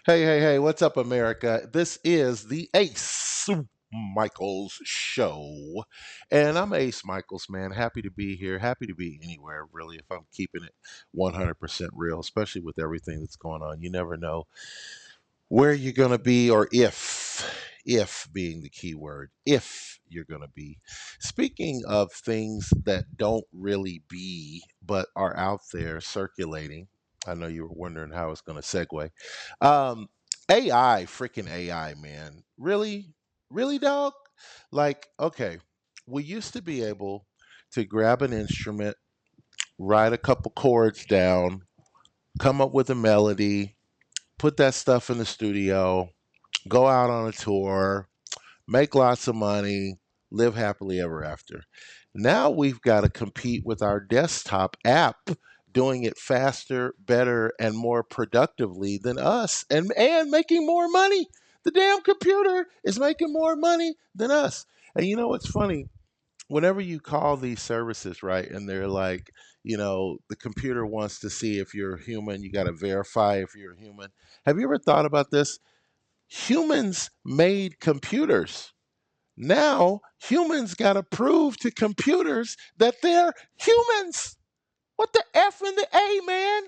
Hey, hey, hey, what's up, America? This is the Ace Micheals Show. And I'm Ace Micheals, man. Happy to be here. Happy to be anywhere, really, if I'm keeping it 100% real, especially with everything that's going on. You never know where you're going to be or if being the key word, if you're going to be. Speaking of things that don't really be, but are out there circulating, I know you were wondering how it's going to segue. Um, AI, freaking AI, man. Really? Really, dog? Like, okay, we used to be able to grab an instrument, write a couple chords down, come up with a melody, put that stuff in the studio, go out on a tour, make lots of money, live happily ever after. Now we've got to compete with our desktop app doing it faster, better, and more productively than us and making more money. The damn computer is making more money than us. And you know what's funny? Whenever you call these services, right, and they're like, the computer wants to see if you're human, you got to verify if you're a human. Have you ever thought about this? Humans made computers. Now humans got to prove to computers that they're humans. What the F and the A, man?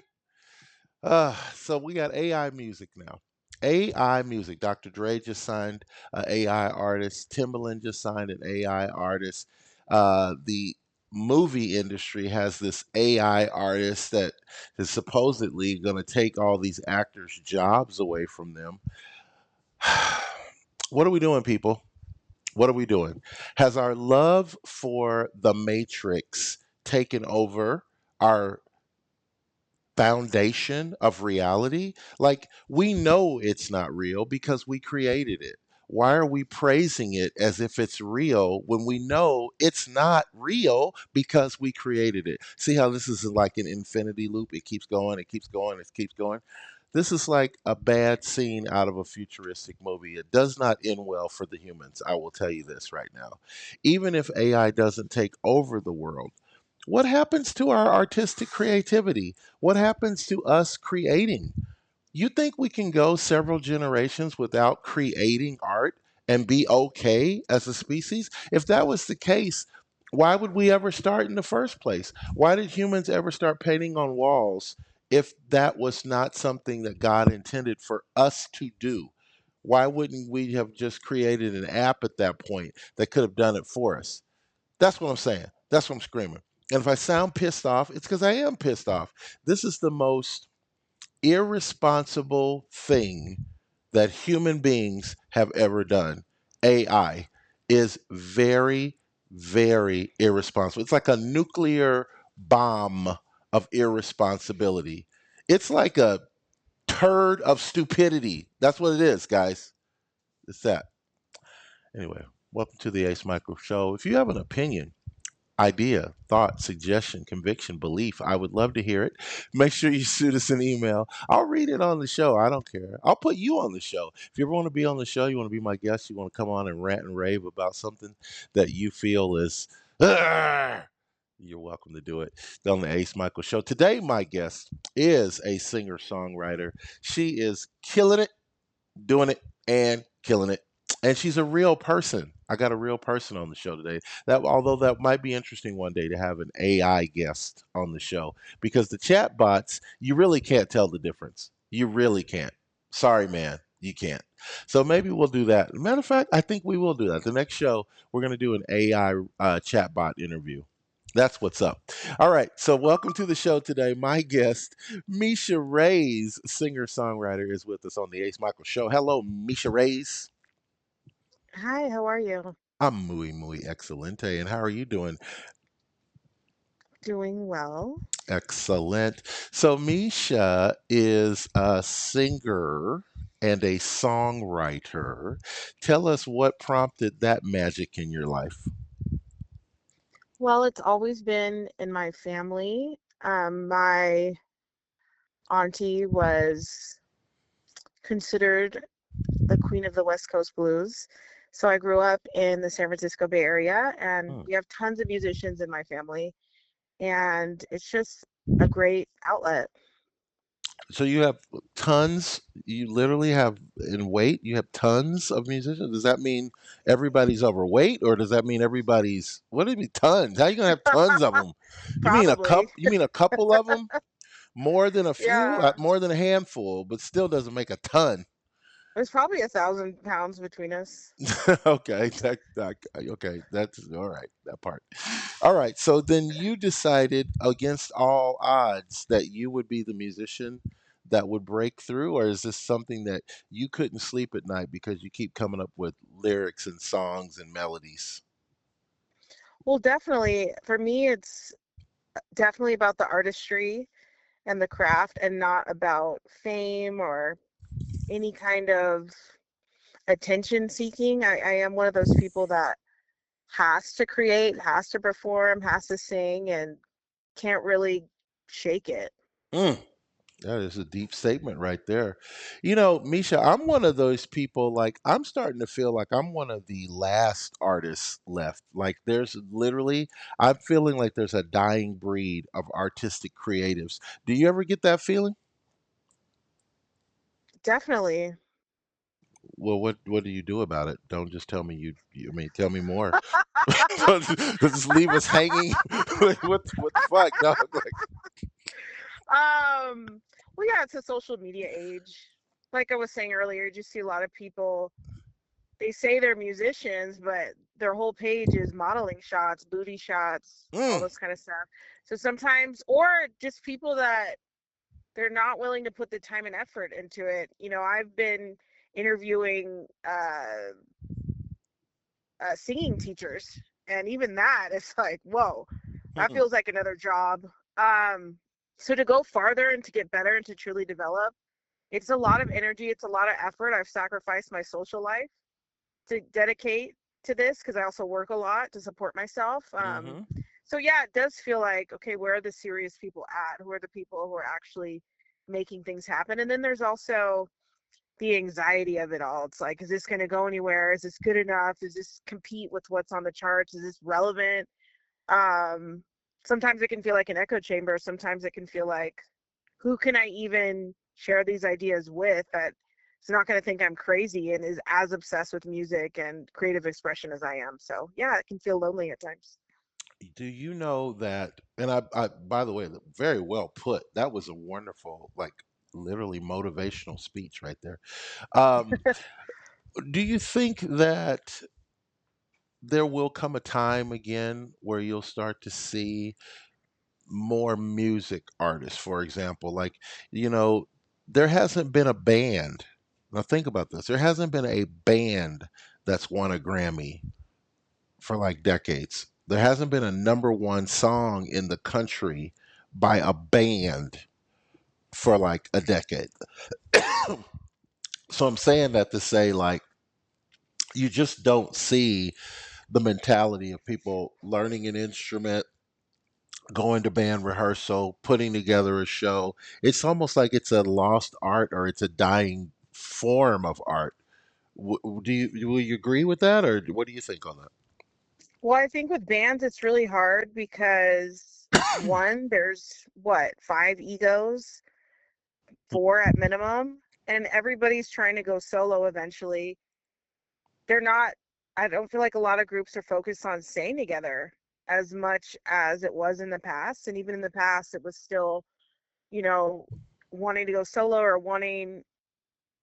So we got AI music now. AI music. Dr. Dre just signed an AI artist. Timbaland just signed an AI artist. The movie industry has this AI artist that is supposedly going to take all these actors' jobs away from them. What are we doing, people? What are we doing? Has our love for the Matrix taken over our foundation of reality? Like, we know it's not real because we created it. Why are we praising it as if it's real when we know it's not real because we created it? See how this is like an infinity loop? It keeps going, it keeps going, it keeps going. This is like a bad scene out of a futuristic movie. It does not end well for the humans. I will tell you this right now. Even if AI doesn't take over the world, what happens to our artistic creativity? What happens to us creating? You think we can go several generations without creating art and be okay as a species? If that was the case, why would we ever start in the first place? Why did humans ever start painting on walls if that was not something that God intended for us to do? Why wouldn't we have just created an app at that point that could have done it for us? That's what I'm saying. That's what I'm screaming. And if I sound pissed off, it's because I am pissed off. This is the most irresponsible thing that human beings have ever done. AI is very, very irresponsible. It's like a nuclear bomb of irresponsibility. It's like a turd of stupidity. That's what it is, guys. It's that. Anyway, welcome to the Ace Michael Show. If you have an opinion, idea, thought, suggestion, conviction, belief, I would love to hear it. Make sure you shoot us an email. I'll read it on the show. I don't care. I'll put you on the show. If you ever want to be on the show, you want to be my guest, you want to come on and rant and rave about something that you feel is, "Argh," you're welcome to do it on the Ace Michael Show. Today, my guest is a singer songwriter. She is killing it, doing it, and killing it. And she's a real person. I got a real person on the show today. That although that might be interesting one day to have an AI guest on the show because the chat bots, you really can't tell the difference. You really can't. Sorry, man, you can't. So maybe we'll do that. Matter of fact, I think we will do that. The next show, we're going to do an AI chat bot interview. That's what's up. All right. So, welcome to the show today. My guest, Misha Rays, singer songwriter, is with us on the Ace Michael Show. Hello, Misha Rays. Hi, how are you? I'm muy excelente. And how are you doing? Doing well. Excellent. So, Misha is a singer and a songwriter. Tell us what prompted that magic in your life. Well, it's always been in my family. My auntie was considered the queen of the West Coast blues. So I grew up in the San Francisco Bay Area, and Hmm. we have tons of musicians in my family, and it's just a great outlet. So, you have tons. you literally have in weight. You have tons of musicians. Does that mean everybody's overweight, or does that mean everybody's? What do you mean tons? How you gonna have tons of them? You mean a Probably. You mean a couple of them? More than a few? Yeah. More than a handful, but still doesn't make a ton. There's probably 1,000 pounds between us. Okay, okay, that's all right. That part. All right. So then you decided against all odds that you would be the musician that would break through, or is this something that you couldn't sleep at night because you keep coming up with lyrics and songs and melodies? Well, definitely. For me, it's definitely about the artistry and the craft and not about fame or any kind of attention seeking. I am one of those people that has to create, has to perform, has to sing, and can't really shake it. Mm. That is a deep statement right there. You know, Misha, I'm one of those people, like, I'm starting to feel like I'm one of the last artists left. Like, there's literally, I'm feeling like there's a dying breed of artistic creatives. Do you ever get that feeling? Definitely. Well, what do you do about it? Don't just tell me I mean, tell me more. Don't just leave us hanging. Like, what the fuck, dog? Like, Um, well, yeah, it's a social media age. Like I was saying earlier, you just see a lot of people, they say they're musicians, but their whole page is modeling shots, booty shots, all mm, this kind of stuff. So sometimes, or just people that they're not willing to put the time and effort into it. I've been interviewing singing teachers, and even that, it's like, whoa, that mm, feels like another job. Um, so to go farther and to get better and to truly develop, it's a lot of energy, it's a lot of effort. I've sacrificed my social life to dedicate to this because I also work a lot to support myself. mm-hmm. So yeah, it does feel like, okay, where are the serious people at? Who are the people who are actually making things happen? And then there's also the anxiety of it all. It's like, is this going to go anywhere? Is this good enough? Does this compete with what's on the charts? Is this relevant? Um, Sometimes it can feel like an echo chamber. Sometimes it can feel like, who can I even share these ideas with that is not going to think I'm crazy and is as obsessed with music and creative expression as I am? So yeah, it can feel lonely at times. Do you know that? And by the way, very well put. That was a wonderful, like, literally motivational speech right there. Um, do you think that there will come a time again where you'll start to see more music artists, for example? Like, you know, there hasn't been a band. Now, think about this. There hasn't been a band that's won a Grammy for like decades. There hasn't been a number one song in the country by a band for like a decade. So I'm saying that to say, like, you just don't see the mentality of people learning an instrument, going to band rehearsal, putting together a show. It's almost like it's a lost art, or it's a dying form of art. Do you will you agree with that, or what do you think on Well, I think with bands, it's really hard because one, there's what, five egos, that? four at minimum, and everybody's trying to go solo eventually. They're not, I don't feel like a lot of groups are focused on staying together as much as it was in the past. And even in the past, it was still, you know, wanting to go solo or wanting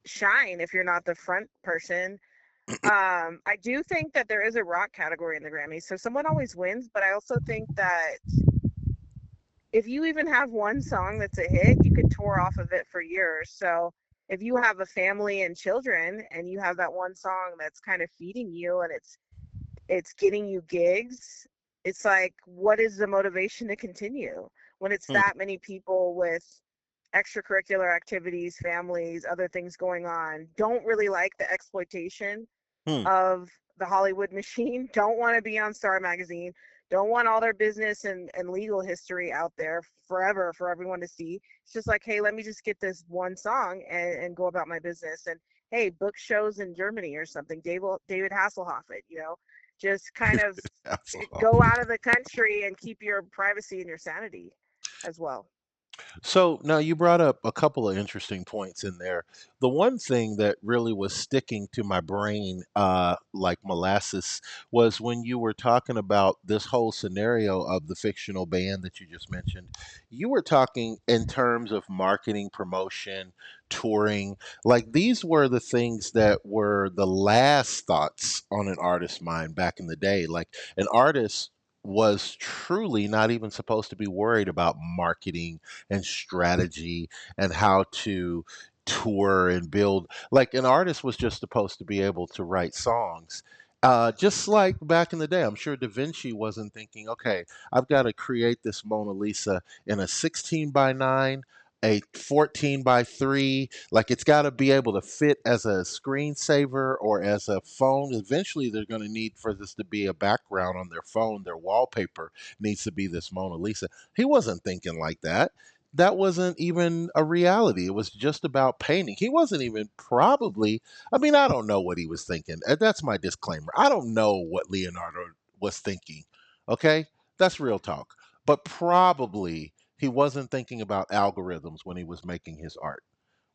shine if you're not the front person. I do think that there is a rock category in the Grammys, so someone always wins, but I also think that if you even have one song that's a hit, you could tour off of it for years. So if you have a family and children and you have that one song that's kind of feeding you and it's getting you gigs, it's like, what is the motivation to continue when it's Hmm, that many people with extracurricular activities, families, other things going on, don't really like the exploitation hmm, of the Hollywood machine, don't want to be on Star Magazine, don't want all their business and legal history out there forever for everyone to see. It's just like, hey, let me just get this one song and go about my business. And hey, book shows in Germany or something. David Hasselhoff it, just kind of that's all. go out of the country and keep your privacy and your sanity as well. So now you brought up a couple of interesting points in there. The one thing that really was sticking to my brain, like molasses, was when you were talking about this whole scenario of the fictional band that you just mentioned. You were talking in terms of marketing, promotion, touring. Like these were the things that were the last thoughts on an artist's mind back in the day. Like an artist was truly not even supposed to be worried about marketing and strategy and how to tour and build. Like an artist was just supposed to be able to write songs. Just like back in the day, I'm sure Da Vinci wasn't thinking, okay, I've got to create this Mona Lisa in a 16 by 9, a 14 by 3. Like it's got to be able to fit as a screensaver or as a phone. Eventually, they're going to need for this to be a background on their phone. Their wallpaper needs to be this Mona Lisa. He wasn't thinking like that. That wasn't even a reality. It was just about painting. He wasn't even probably, I mean, I don't know what he was thinking. That's my disclaimer. I don't know what Leonardo was thinking. Okay? That's real talk. But probably he wasn't thinking about algorithms when he was making his art.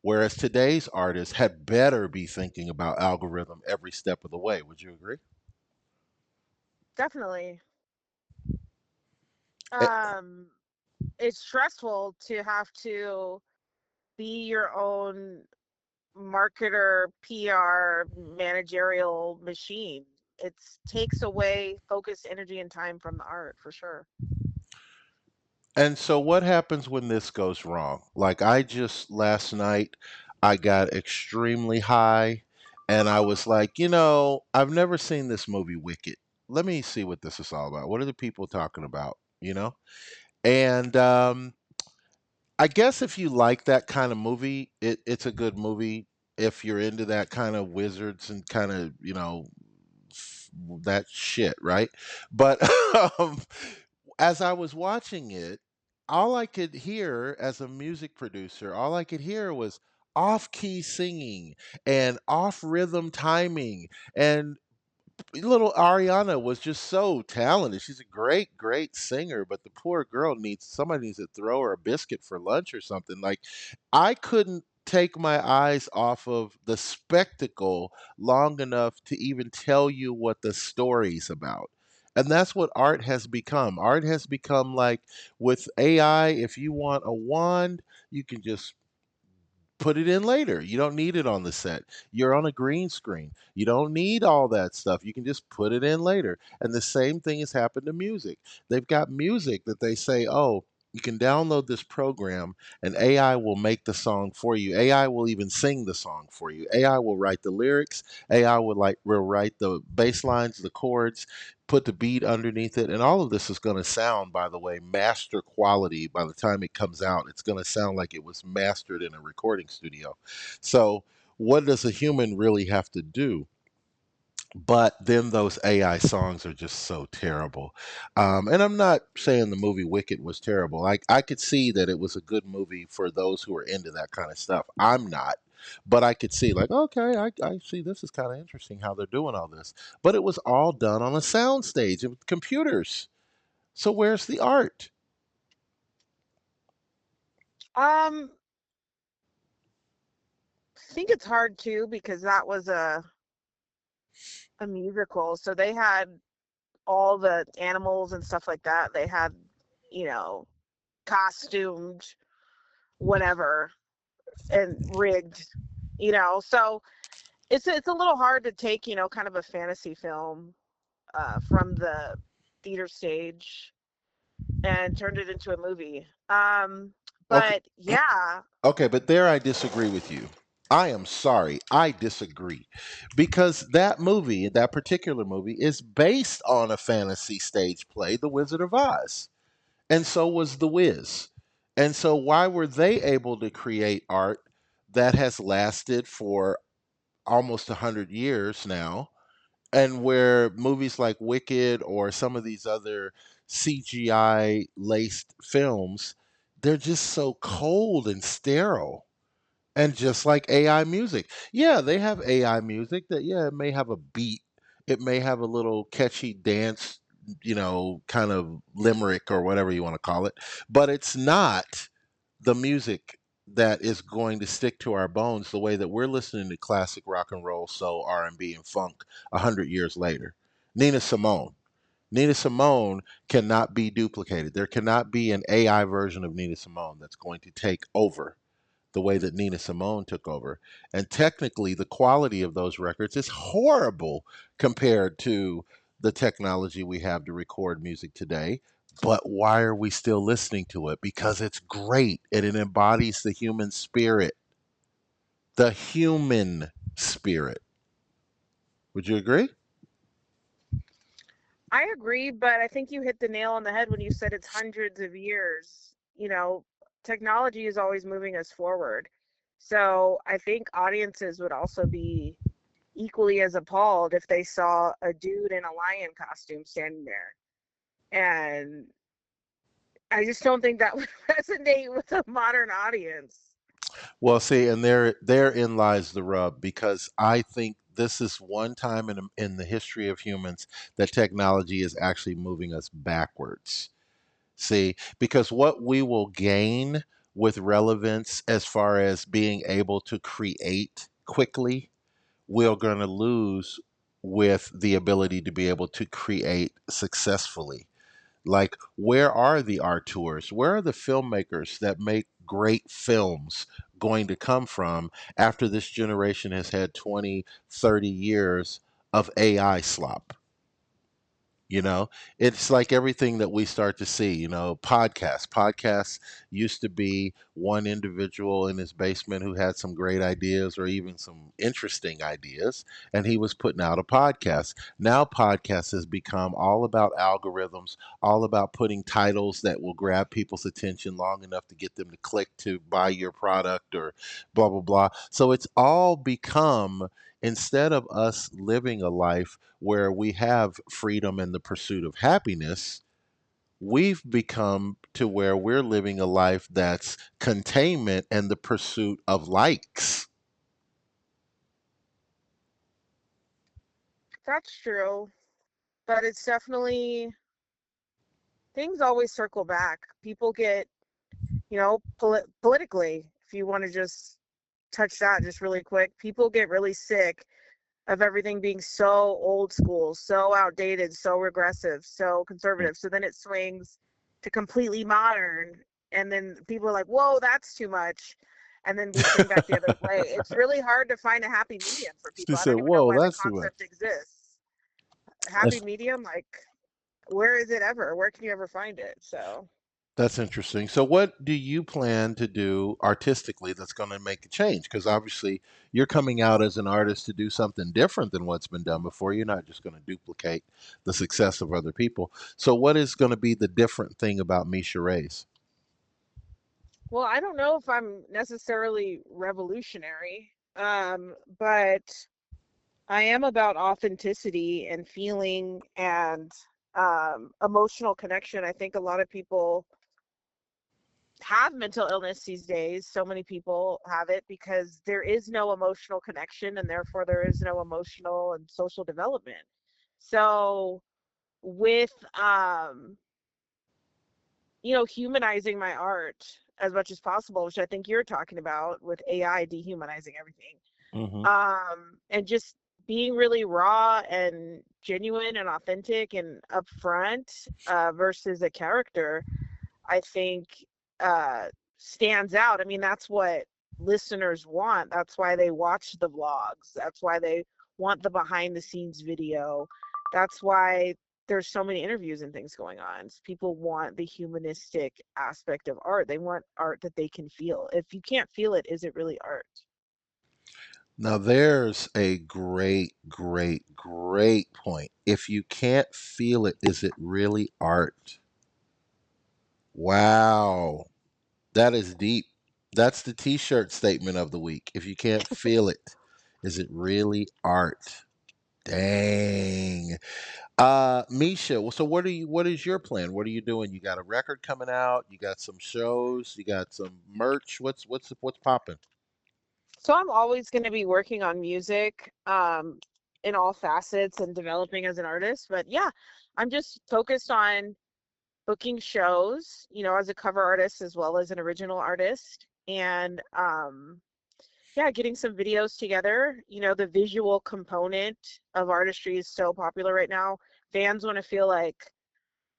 Whereas today's artists had better be thinking about algorithm every step of the way. Would you agree? Definitely. Eh, Um, it's stressful to have to be your own marketer, PR, managerial machine. It takes away focus, energy, and time from the art for sure. And so what happens when this goes wrong? Like I just last night I got extremely high and I was like, I've never seen this movie Wicked. Let me see what this is all about. What are the people talking about, you know? And I guess if you like that kind of movie, it's a good movie. If you're into that kind of wizards and kind of, that shit, right? But um, as I was watching it, all I could hear as a music producer, all I could hear was off key singing and off rhythm timing. And little Ariana was just so talented. She's a great, great singer, but the poor girl needs somebody needs to throw her a biscuit for lunch or something. Like I couldn't take my eyes off of the spectacle long enough to even tell you what the story's about. And that's what art has become. Art has become like with AI, if you want a wand, you can just put it in later. You don't need it on the set. You're on a green screen. You don't need all that stuff. You can just put it in later. And the same thing has happened to music. They've got music that they say, oh, you can download this program and AI will make the song for you. AI will even sing the song for you. AI will write the lyrics. AI will write the bass lines, the chords, put the beat underneath it. And all of this is going to sound, by the way, master quality by the time it comes out. It's going to sound like it was mastered in a recording studio. So, what does a human really have to do? But then those AI songs are just so terrible. And I'm not saying the movie Wicked was terrible. I could see that it was a good movie for those who are into that kind of stuff. I'm not. But I could see, like, okay, I see this is kind of interesting how they're doing all this. But it was all done on a sound stage with computers. So where's the art? Um, I think it's hard too because that was a musical, so they had all the animals and stuff like that. They had, you know, costumed, whatever, and rigged, So it's a little hard to take, kind of a fantasy film from the theater stage and turned it into a movie. Okay, But yeah, okay, but there I disagree with you. I am sorry, I disagree. Because that movie, that particular movie, is based on a fantasy stage play, The Wizard of Oz. And so was The Wiz. And so why were they able to create art that has lasted for almost 100 years now? And where movies like Wicked or some of these other CGI laced films, they're just so cold and sterile. And just like AI music. Yeah, they have AI music that, yeah, it may have a beat, it may have a little catchy dance, kind of limerick or whatever you want to call it, but it's not the music that is going to stick to our bones the way that we're listening to classic rock and roll, soul, R&B, and funk 100 years later. Nina Simone. Nina Simone cannot be duplicated. There cannot be an AI version of Nina Simone that's going to take over the way that Nina Simone took over. And technically, the quality of those records is horrible compared to the technology we have to record music today. But why are we still listening to it? Because it's great and it embodies the human spirit. The human spirit. Would you agree? I agree, but I think you hit the nail on the head when you said it's hundreds of years. Technology is always moving us forward. So I think audiences would also be equally as appalled if they saw a dude in a lion costume standing there. And I just don't think that would resonate with a modern audience. Well, see, and therein lies the rub because I think this is one time in the history of humans that technology is actually moving us backwards. See, because what we will gain with relevance as far as being able to create quickly, we're going to lose with the ability to be able to create successfully. Like, where are the auteurs? Where are the filmmakers that make great films going to come from after this generation has had 20, 30 years of AI slop? You know, it's like everything that we start to see, podcasts used to be one individual in his basement who had some great ideas or even some interesting ideas, and he was putting out a podcast. Now podcast has become all about algorithms, all about putting titles that will grab people's attention long enough to get them to click to buy your product or blah blah blah. So it's all become, instead of us living a life where we have freedom and the pursuit of happiness, we've become to where we're living a life that's containment and the pursuit of likes. That's true, but it's definitely things always circle back. People get, politically, if you want to just touch that just really quick, people get really sick of everything being so old school, so outdated, so regressive, so conservative. So then it swings to completely modern, and then people are like, "Whoa, that's too much." And then we swing back the other way. It's really hard to find a happy medium for She people. I said, don't even know "Whoa, why the that's too much." concept exists. Happy That's medium, like, where is it ever? Where can you ever find it? So that's interesting. So, what do you plan to do artistically that's going to make a change? Because obviously, you're coming out as an artist to do something different than what's been done before. You're not just going to duplicate the success of other people. So, what is going to be the different thing about Misha Rays? well, I don't know if I'm necessarily revolutionary, but I am about authenticity and feeling and emotional connection. I think a lot of people have mental illness these days. So many people have it because there is no emotional connection and therefore there is no emotional and social development. So, with humanizing my art as much as possible, which I think you're talking about with AI dehumanizing everything, Hmm. and just being really raw and genuine and authentic and upfront, versus a character, I think, uh, stands out. I mean, that's what listeners want. That's why they watch the vlogs. That's why they want the behind the scenes video. That's why there's so many interviews and things going on. People want the humanistic aspect of art. They want art that they can feel. If you can't feel it, is it really art? Now, there's a great, great, great point. If you can't feel it, is it really art? Wow. That is deep. That's the t shirt statement of the week. If you can't feel it, is it really art? Dang. Misha, well, so what is your plan? What are you doing? You got a record coming out, you got some shows, you got some merch. What's popping? So I'm always going to be working on music, in all facets and developing as an artist. But yeah, I'm just focused on booking shows, as a cover artist as well as an original artist. And yeah, getting some videos together. The visual component of artistry is so popular right now. Fans want to feel like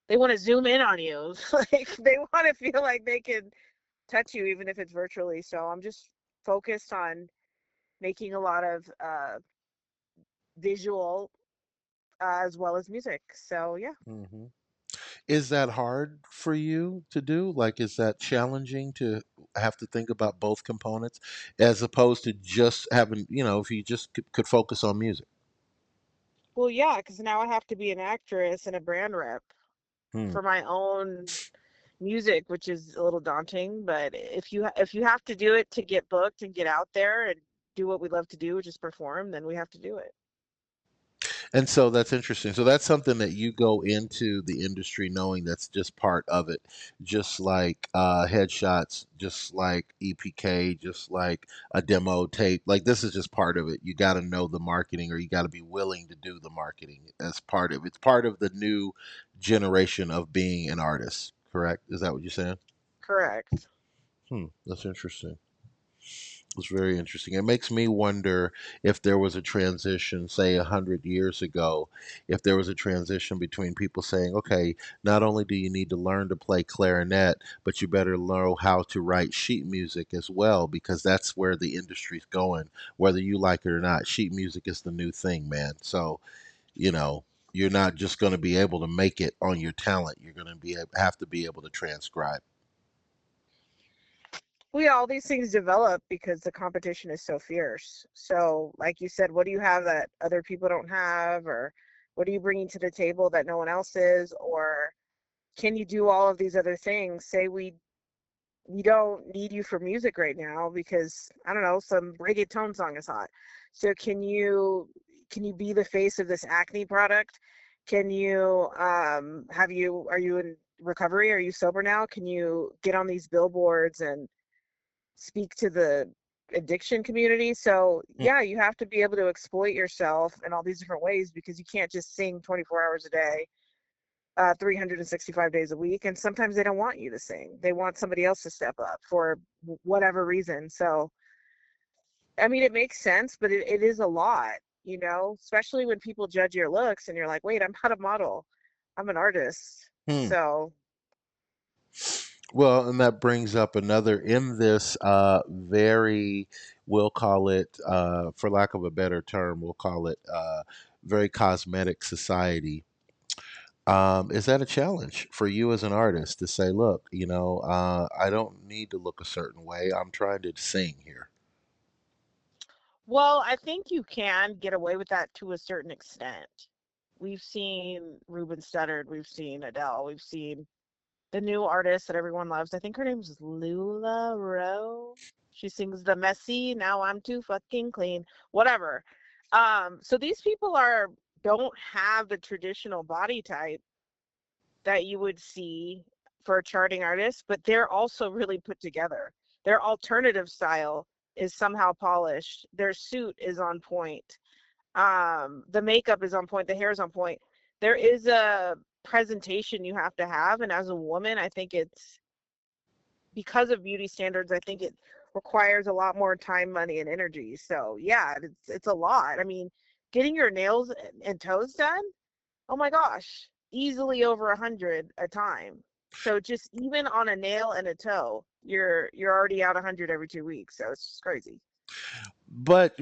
they want to zoom in on you. Like they want to feel like they can touch you even if it's virtually. So I'm just focused on making a lot of visual as well as music. So yeah. Hmm. Is that hard for you to do? Like, is that challenging to have to think about both components as opposed to just having, if you just could focus on music? Well, yeah, because now I have to be an actress and a brand rep Hmm. for my own music, which is a little daunting. But if you have to do it to get booked and get out there and do what we love to do, which is perform, then we have to do it. And so that's interesting. So that's something that you go into the industry knowing that's just part of it, just like headshots, just like EPK, just like a demo tape. Like this is just part of it. You got to know the marketing, or you got to be willing to do the marketing as part of it. It's part of the new generation of being an artist. Correct? Is that what you're saying? Correct. Hmm. That's interesting. It's very interesting. It makes me wonder if there was a transition, say 100 years ago, if there was a transition between people saying, okay, not only do you need to learn to play clarinet, but you better know how to write sheet music as well, because that's where the industry's going, whether you like it or not. Sheet music is the new thing, man. So, you know, you're not just going to be able to make it on your talent. You're going to have to be able to transcribe. Well, yeah, all these things develop because the competition is so fierce. So, like you said, what do you have that other people don't have, or what are you bringing to the table that no one else is, or can you do all of these other things? Say we don't need you for music right now because I don't know, some reggaeton song is hot. So can you be the face of this acne product? Can you are you in recovery? Are you sober now? Can you get on these billboards and speak to the addiction community? So yeah, you have to be able to exploit yourself in all these different ways because you can't just sing 24 hours a day, 365 days a week. And sometimes they don't want you to sing. They want somebody else to step up for whatever reason. So, I mean, it makes sense, but it is a lot, especially when people judge your looks and you're like, wait, I'm not a model. I'm an artist. Hmm. So, Well, and that brings up another in this very, we'll call it, for lack of a better term, we'll call it very cosmetic society. Is that a challenge for you as an artist to say, look, I don't need to look a certain way. I'm trying to sing here. well, I think you can get away with that to a certain extent. We've seen Ruben Studdard, we've seen Adele, we've seen the new artist that everyone loves. I think her name is Lula Rowe. She sings the messy, now I'm too fucking clean, whatever. So these people don't have the traditional body type that you would see for a charting artist, but they're also really put together. Their alternative style is somehow polished. Their suit is on point. The makeup is on point. The hair is on point. There is a presentation you have to have, and as a woman, I think it's because of beauty standards. I think it requires a lot more time, money, and energy. So yeah, it's a lot. I mean, getting your nails and toes done, oh my gosh, easily over 100 a time. So just even on a nail and a toe, you're already out 100 every 2 weeks. So it's just crazy. But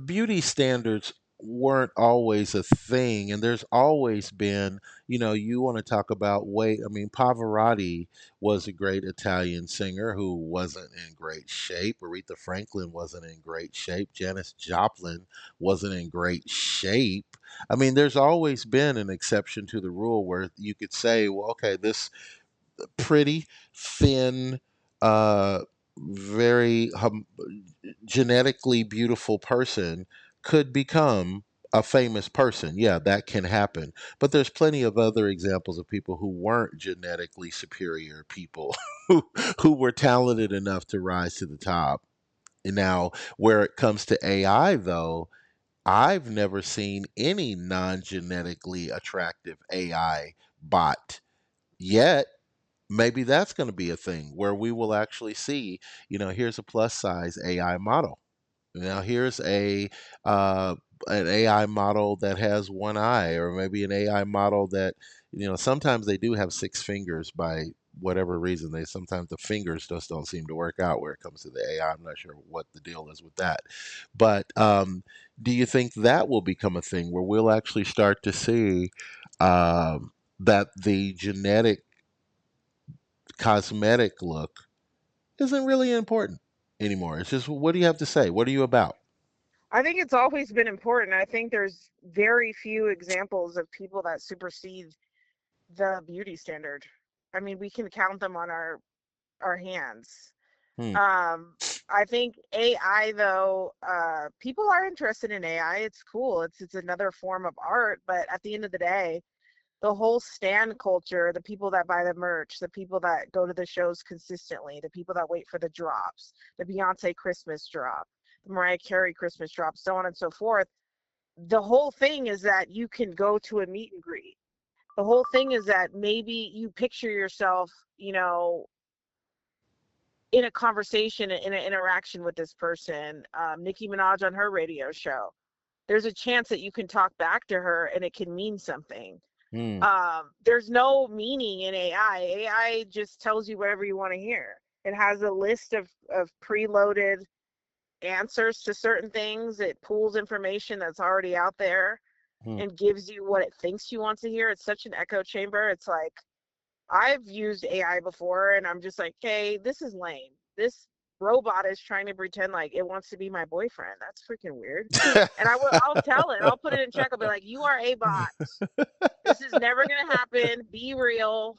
beauty standards weren't always a thing, and there's always been, you want to talk about weight. I mean, Pavarotti was a great Italian singer who wasn't in great shape. Aretha Franklin wasn't in great shape. Janis Joplin wasn't in great shape. I mean, there's always been an exception to the rule where you could say, well, okay, this pretty, thin, uh, very genetically beautiful person could become a famous person. Yeah, that can happen. But there's plenty of other examples of people who weren't genetically superior people who were talented enough to rise to the top. And now, where it comes to AI, though, I've never seen any non genetically attractive AI bot Yet, maybe that's going to be a thing where we will actually see, here's a plus size AI model. Now here's uh, an AI model that has one eye, or maybe an AI model that, sometimes they do have six fingers by whatever reason. They sometimes the fingers just don't seem to work out where it comes to the AI. I'm not sure what the deal is with that, but do you think that will become a thing where we'll actually start to see that the genetic cosmetic look isn't really important anymore? It's just, what do you have to say? What are you about? I think it's always been important. I think there's very few examples of people that supersede the beauty standard. I mean, we can count them on our hands. Hmm. Um, I think AI though, people are interested in AI. It's cool. It's another form of art, but at the end of the day, the whole stand culture, the people that buy the merch, the people that go to the shows consistently, the people that wait for the drops, the Beyonce Christmas drop, the Mariah Carey Christmas drop, so on and so forth. The whole thing is that you can go to a meet and greet. The whole thing is that maybe you picture yourself, in a conversation, in an interaction with this person. Nicki Minaj on her radio show. There's a chance that you can talk back to her and it can mean something. Hmm. There's no meaning in AI. AI just tells you whatever you want to hear. It has a list of preloaded answers to certain things. It pulls information that's already out there Hmm. and gives you what it thinks you want to hear. It's such an echo chamber. It's like I've used AI before and I'm just like, hey, this is lame. This robot is trying to pretend like it wants to be my boyfriend. That's freaking weird. And I'll tell it. I'll put it in check. I'll be like, you are a bot. This is never gonna happen. Be real.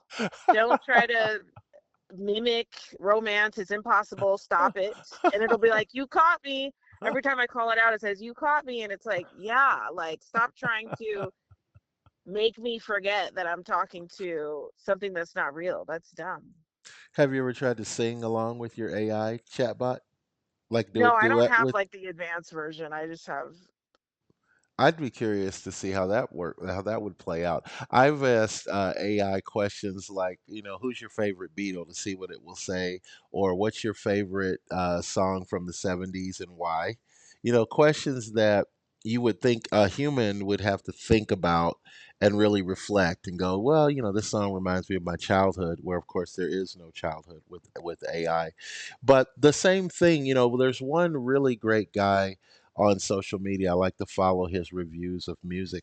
Don't try to mimic romance. It's impossible. Stop it. And it'll be like, you caught me. Every time I call it out, it says, you caught me. And it's like, yeah, like stop trying to make me forget that I'm talking to something that's not real. That's dumb. Have you ever tried to sing along with your AI chatbot? Like do a No, I don't duet have with? like the advanced version. I just have. I'd be curious to see how that would play out. I've asked AI questions like, who's your favorite Beatle, to see what it will say, or what's your favorite song from the '70s and why. Questions that you would think a human would have to think about and really reflect and go, well, this song reminds me of my childhood, where of course there is no childhood with AI. But the same thing, there's one really great guy on social media. I like to follow his reviews of music.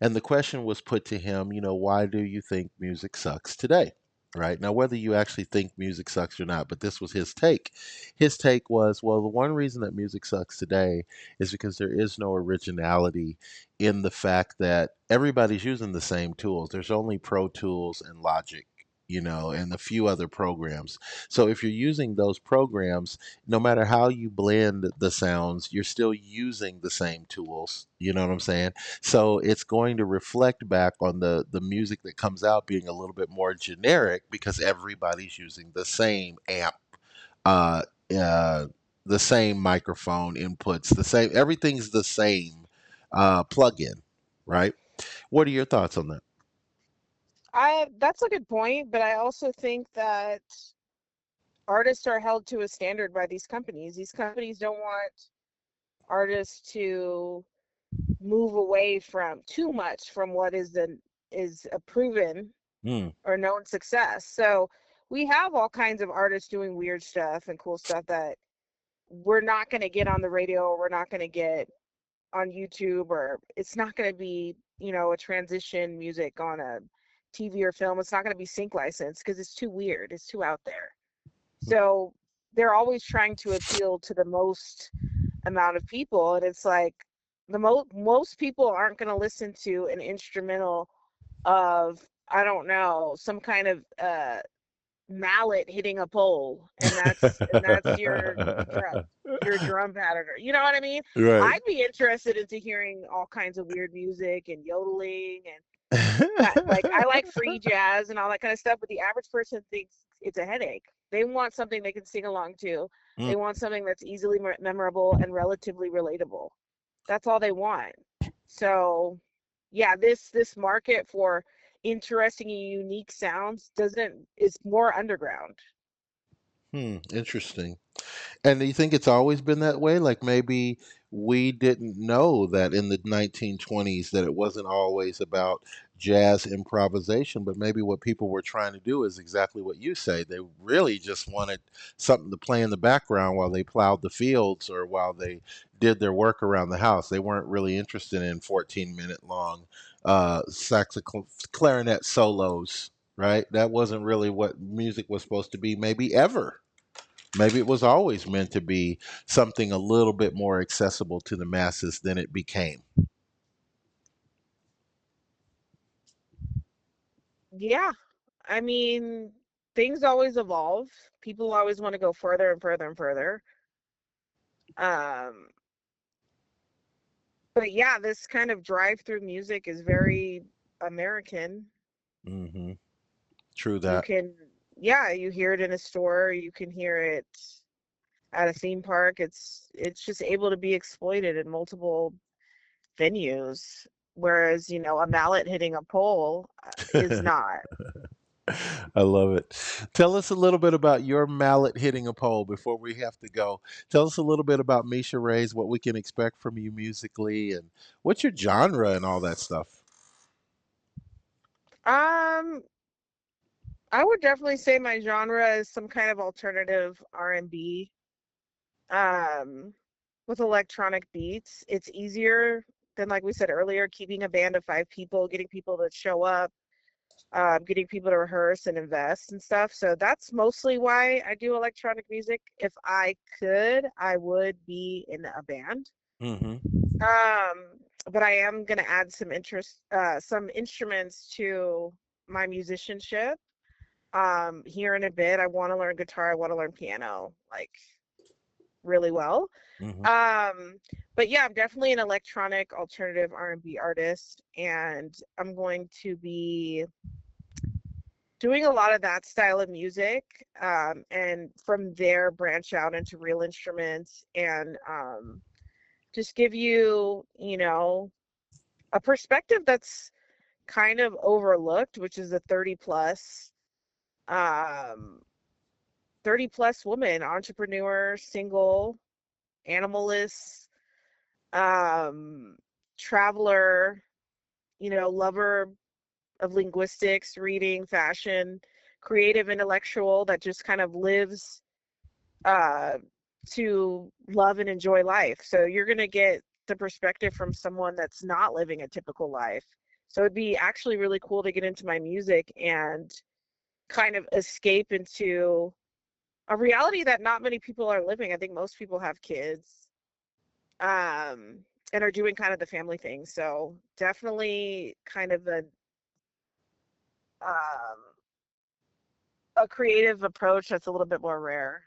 And the question was put to him, why do you think music sucks today? Right now, whether you actually think music sucks or not, but this was his take. His take was, well, the one reason that music sucks today is because there is no originality in the fact that everybody's using the same tools. There's only Pro Tools and Logic, and a few other programs. So if you're using those programs, no matter how you blend the sounds, you're still using the same tools. You know what I'm saying? So it's going to reflect back on the music that comes out being a little bit more generic because everybody's using the same amp, uh, uh, the same microphone inputs, the same, everything's the same plug-in, right? What are your thoughts on that? I That's a good point, but I also think that artists are held to a standard by these companies. These companies don't want artists to move away from too much from what is a proven Hmm. or known success. So we have all kinds of artists doing weird stuff and cool stuff that we're not going to get on the radio, or we're not going to get on YouTube, or it's not going to be, a transition music on a TV or film. It's not going to be sync licensed because it's too weird. It's too out there. So they're always trying to appeal to the most amount of people, and it's like most people aren't going to listen to an instrumental of, I don't know, some kind of mallet hitting a pole, and that's your drum pattern. You know what I mean? Right. I'd be interested into hearing all kinds of weird music and yodeling and like I like free jazz and all that kind of stuff, but the average person thinks it's a headache. They want something they can sing along to. Mm. They want something that's easily memorable and relatively relatable. That's all they want. So, yeah, this market for interesting and unique sounds doesn't is more underground. Interesting. And do you think it's always been that way? Like maybe we didn't know that in the 1920s that it wasn't always about jazz improvisation, but maybe what people were trying to do is exactly what you say. They really just wanted something to play in the background while they plowed the fields or while they did their work around the house. They weren't really interested in 14-minute long clarinet solos, right? That wasn't really what music was supposed to be, maybe ever. Maybe it was always meant to be something a little bit more accessible to the masses than it became. Yeah, I mean, things always evolve. People always want to go further and further and further. Um, but yeah, this kind of drive-through music is very American. Hmm. True You that. can, yeah, you hear it in a store, you can hear it at a theme park. It's just able to be exploited in multiple venues, whereas, a mallet hitting a pole is not. I love it. Tell us a little bit about your mallet hitting a pole before we have to go. Tell us a little bit about Misha Rays, what we can expect from you musically, and what's your genre and all that stuff. Um, I would definitely say my genre is some kind of alternative R&B, um, with electronic beats. It's easier than, like we said earlier, keeping a band of 5 people, getting people to show up, getting people to rehearse and invest and stuff. So that's mostly why I do electronic music. If I could, I would be in a band. Hmm. Um, but I am gonna add some instruments to my musicianship. Here in a bit, I want to learn guitar. I want to learn piano, like really well. Hmm. Um, but yeah, I'm definitely an electronic alternative R&B artist, and I'm going to be doing a lot of that style of music, and from there branch out into real instruments and just give you, a perspective that's kind of overlooked, which is a um, 30 plus woman, entrepreneur, single, animalist, um, traveler, lover of linguistics, reading, fashion, creative intellectual that just kind of lives uh, to love and enjoy life. So you're going to get the perspective from someone that's not living a typical life. So it'd be actually really cool to get into my music and kind of escape into a reality that not many people are living. I think most people have kids, um, and are doing kind of the family thing. So definitely kind of um, a creative approach that's a little bit more rare.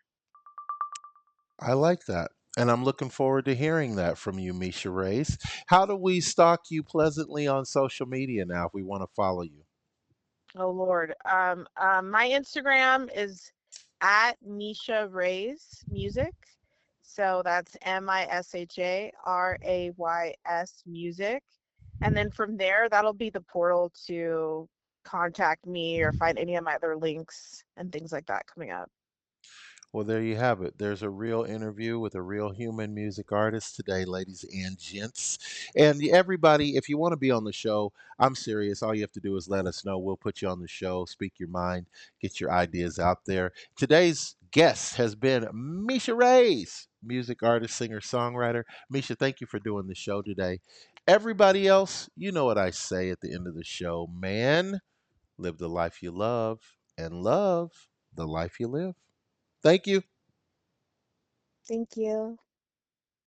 I like that. And I'm looking forward to hearing that from you, Misha Rays. How do we stalk you pleasantly on social media now if we want to follow you? Oh Lord. My Instagram is at Misha Rays Music. So that's MISHARAYS Music. And then from there, that'll be the portal to contact me or find any of my other links and things like that coming up. Well, there you have it. There's a real interview with a real human music artist today, ladies and gents. And everybody, if you want to be on the show, I'm serious. All you have to do is let us know. We'll put you on the show, speak your mind, get your ideas out there. Today's guest has been Misha Rays, music artist, singer, songwriter. Misha, thank you for doing the show today. Everybody else, you know what I say at the end of the show, man. Live the life you love and love the life you live. Thank you. Thank you.